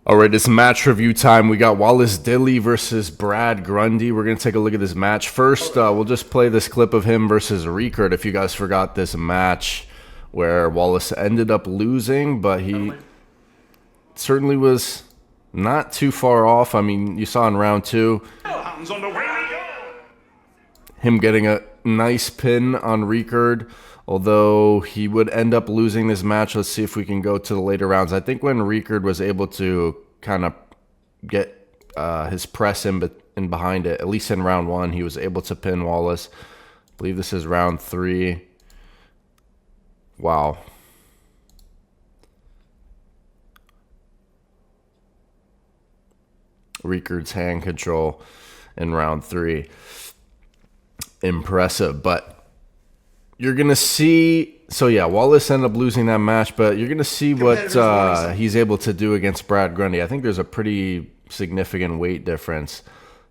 All right, it's match review time. We got Wallace Dilley versus Brad Grundy. We're going to take a look at this match. First, we'll just play this clip of him versus Rickard. If you guys forgot this match where Wallace ended up losing, but he certainly was not too far off. I mean, you saw in round two him getting a nice pin on Rickard, although he would end up losing this match. Let's see if we can go to the later rounds. I think when Rickard was able to kind of get his press in behind it, at least in round one, he was able to pin Wallace. I believe this is round three. Wow. Rickard's hand control in round three. Impressive, but you're going to see... So, yeah, Wallace ended up losing that match, but you're going to see what he's able to do against Brad Grundy. I think there's a pretty significant weight difference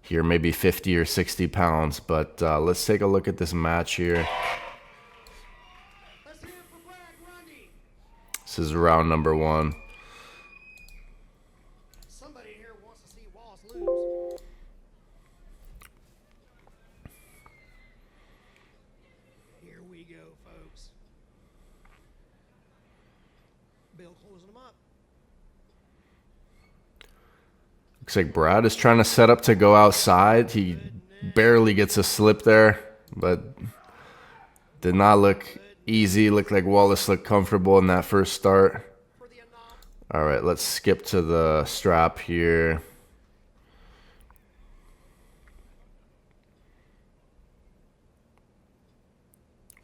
here, maybe 50 or 60 pounds, but let's take a look at this match here. This is round number one. Somebody here wants to see Wallace lose. Here we go, folks. Bill closing them up. Looks like Brad is trying to set up to go outside. He barely gets a slip there, but did not look easy. Looked like Wallace looked comfortable in that first start. All right, let's skip to the strap here.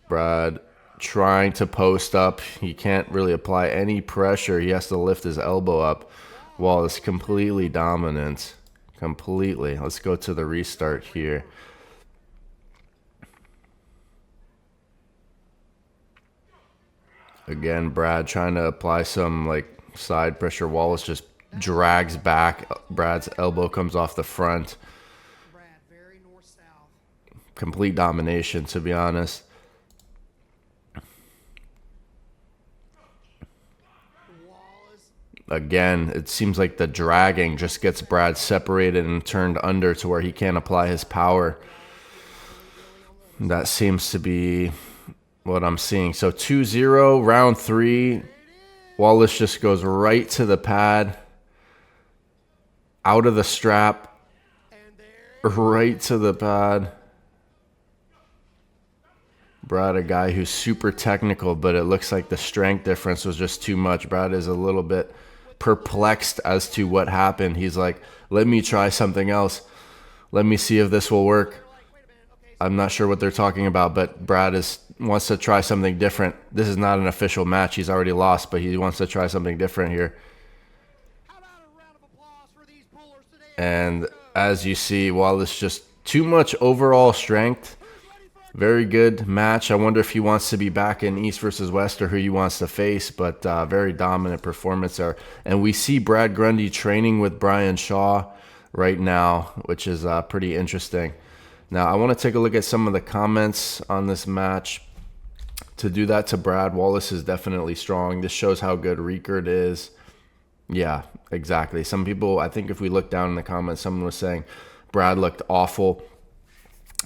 Brad trying to post up. He can't really apply any pressure. He has to lift his elbow up. Wallace completely dominant. Completely. Let's go to the restart here. Again, Brad trying to apply some side pressure. Wallace just drags back. Brad's elbow comes off the front. Brad, very north-south. Complete domination, to be honest. Wallace. Again, it seems like the dragging just gets Brad separated and turned under to where he can't apply his power. That seems to be what I'm seeing. So 2-0, round three. Wallace just goes right to the pad, out of the strap, right to the pad. Brad, a guy who's super technical, but it looks like the strength difference was just too much. Brad is a little bit perplexed as to what happened. He's like, let me try something else. Let me see if this will work. I'm not sure what they're talking about, but Brad wants to try something different. This is not an official match. He's already lost, but he wants to try something different here. And as you see, Wallace just too much overall strength. Very good match. I wonder if he wants to be back in East versus West or who he wants to face, but very dominant performance there. And we see Brad Grundy training with Brian Shaw right now, which is pretty interesting. Now, I want to take a look at some of the comments on this match. To do that to Brad, Wallace is definitely strong. This shows how good Rickard is. Yeah, exactly. Some people, I think if we look down in the comments, someone was saying Brad looked awful.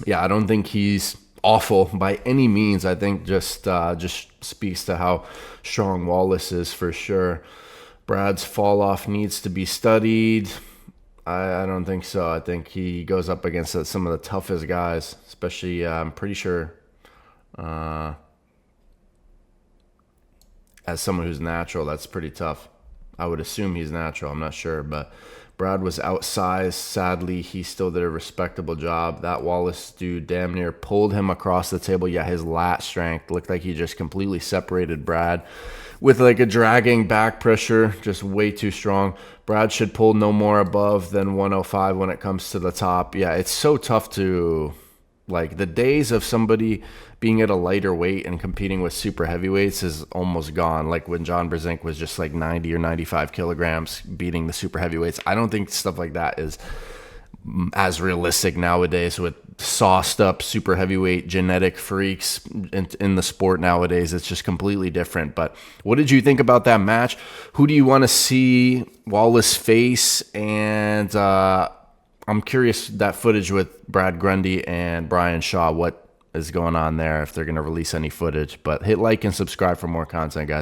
Yeah, I don't think he's awful by any means. I think just speaks to how strong Wallace is for sure. Brad's fall off needs to be studied. I don't think so. I think he goes up against some of the toughest guys, especially I'm pretty sure as someone who's natural, that's pretty tough. I would assume he's natural. I'm not sure, but Brad was outsized. Sadly, he still did a respectable job. That Wallace dude damn near pulled him across the table. Yeah, his lat strength looked like he just completely separated Brad with like a dragging back pressure, just way too strong. Brad should pull no more above than 105 when it comes to the top. Yeah, it's so tough to, like, the days of somebody being at a lighter weight and competing with super heavyweights is almost gone. Like when John Brzenk was just like 90 or 95 kilograms beating the super heavyweights. I don't think stuff like that is as realistic nowadays with sauced up super heavyweight genetic freaks in the sport nowadays. It's just completely different. But what did you think about that match? Who do you want to see Wallace face? And I'm curious, that footage with Brad Grundy and Brian Shaw, what is going on there, if they're going to release any footage. But hit like and subscribe for more content, guys.